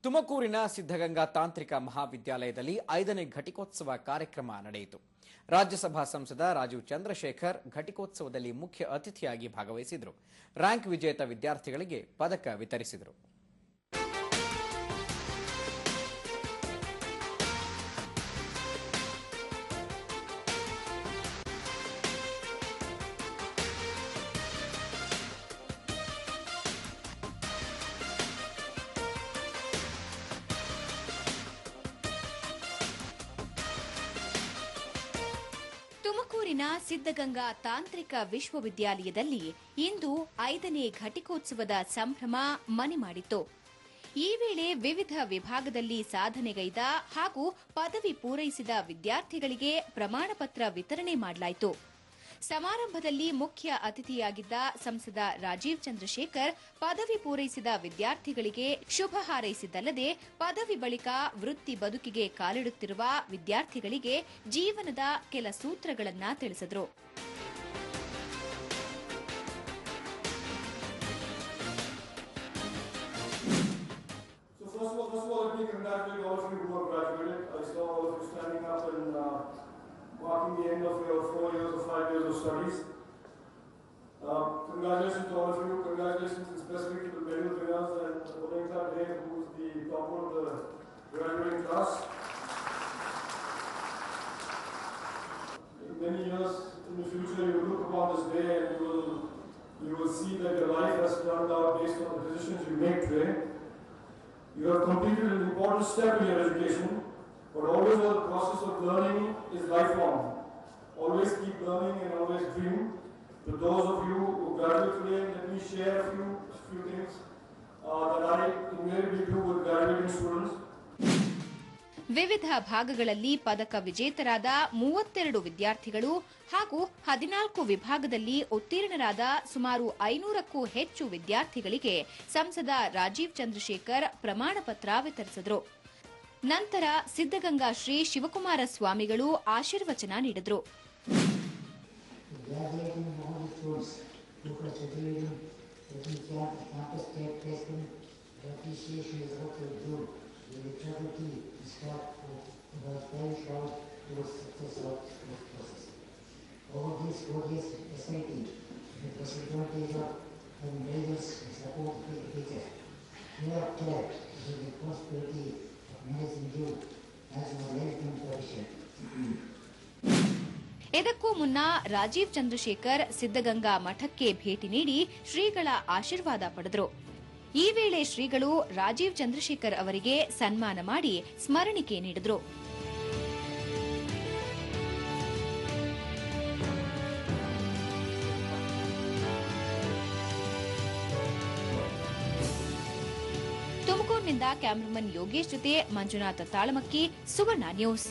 ತುಮಕೂರಿನ ಸಿದ್ಧಗಂಗಾ ತಾಂತ್ರಿಕ ಮಹಾವಿದ್ಯಾಲಯದಲ್ಲಿ 5ನೇ ಘಟಿಕೋತ್ಸವ ಕಾರ್ಯಕ್ರಮ ನಡೆಯಿತು. ರಾಜ್ಯಸಭಾ ಸಂಸದ ರಾಜೀವ್ ಚಂದ್ರಶೇಖರ್ ಘಟಿಕೋತ್ಸವದಲ್ಲಿ ಮುಖ್ಯ ಅತಿಥಿಯಾಗಿ ಭಾಗವಹಿಸಿದರು. ರ್ಯಾಂಕ್ ವಿಜೇತ ವಿದ್ಯಾರ್ಥಿಗಳಿಗೆ ಪದಕ ವಿತರಿಸಿದರು. ತುಮಕೂರಿನ ಸಿದ್ಧಗಂಗಾ ತಾಂತ್ರಿಕ ವಿಶ್ವವಿದ್ಯಾಲಯದಲ್ಲಿ ಇಂದು 5ನೇ ಘಟಿಕೋತ್ಸವದ ಸಂಭ್ರಮ ಮನೆ ಮಾಡಿತ್ತು. ಈ ವೇಳೆ ವಿವಿಧ ವಿಭಾಗದಲ್ಲಿ ಸಾಧನೆಗೈದ ಹಾಗೂ ಪದವಿ ಪೂರೈಸಿದ ವಿದ್ಯಾರ್ಥಿಗಳಿಗೆ ಪ್ರಮಾಣ ಪತ್ರ ವಿತರಣೆ ಮಾಡಲಾಯಿತು. ಸಮಾರಂಭದಲ್ಲಿ ಮುಖ್ಯ ಅತಿಥಿಯಾಗಿದ್ದ ಸಂಸದ ರಾಜೀವ್ ಚಂದ್ರಶೇಖರ್ ಪದವಿ ಪೂರೈಸಿದ ವಿದ್ಯಾರ್ಥಿಗಳಿಗೆ ಶುಭ ಹಾರೈಸಿದ್ದಲ್ಲದೆ ಪದವಿ ಬಳಿಕ ವೃತ್ತಿ ಬದುಕಿಗೆ ಕಾಲಿಡುತ್ತಿರುವ ವಿದ್ಯಾರ್ಥಿಗಳಿಗೆ ಜೀವನದ ಕೆಲ ಸೂತ್ರಗಳನ್ನು ತಿಳಿಸಿದರು. Marking the end of your 4 years or 5 years of studies. Congratulations to all of you. Congratulations especially to the medal winners and Olenka Day, who is the topper of the graduating class. In many years in the future, you will look upon this day and you will see that your life has turned out based on the decisions you make today. You have completed an important step in your education. But always the process of learning is lifelong. Always keep learning and always dream. To those of you who graduate today, let me share a few things that I invariably do with graduating students. ವಿವಿಧ ಭಾಗಗಳಲ್ಲಿ ಪದಕ ವಿಜೇತರಾದ 32 ವಿದ್ಯಾರ್ಥಿಗಳು ಹಾಗೂ 14 ವಿಭಾಗದಲ್ಲಿ ಉತ್ತೀರ್ಣರಾದ ಸುಮಾರು 500ಕ್ಕೂ ಹೆಚ್ಚು ವಿದ್ಯಾರ್ಥಿಗಳಿಗೆ ಸಂಸದ ರಾಜೀವ್ ಚಂದ್ರಶೇಖರ್ ಪ್ರಮಾಣ ಪತ್ರ ವಿತರಿಸಿದರು. ನಂತರ ಸಿದ್ಧಗಂಗಾ ಶ್ರೀ ಶಿವಕುಮಾರ ಸ್ವಾಮಿಗಳು ಆಶೀರ್ವಚನ ನೀಡಿದರು. ಇದಕ್ಕೂ ಮುನ್ನ ರಾಜೀವ್ ಚಂದ್ರಶೇಖರ್ ಸಿದ್ಧಗಂಗಾ ಮಠಕ್ಕೆ ಭೇಟಿ ನೀಡಿ ಶ್ರೀಗಳ ಆಶೀರ್ವಾದ ಪಡೆದರು. ಈ ವೇಳೆ ಶ್ರೀಗಳು ರಾಜೀವ್ ಚಂದ್ರಶೇಖರ್ ಅವರಿಗೆ ಸನ್ಮಾನ ಮಾಡಿ ಸ್ಮರಣಿಕೆ ನೀಡಿದರು. ತುಮಕೂರಿನಿಂದ ಕ್ಯಾಮರಾಮನ್ ಯೋಗೇಶ್ ಜೊತೆ ಮಂಜುನಾಥ ತಾಳಮಕ್ಕಿ, ಸುವರ್ಣ ನ್ಯೂಸ್.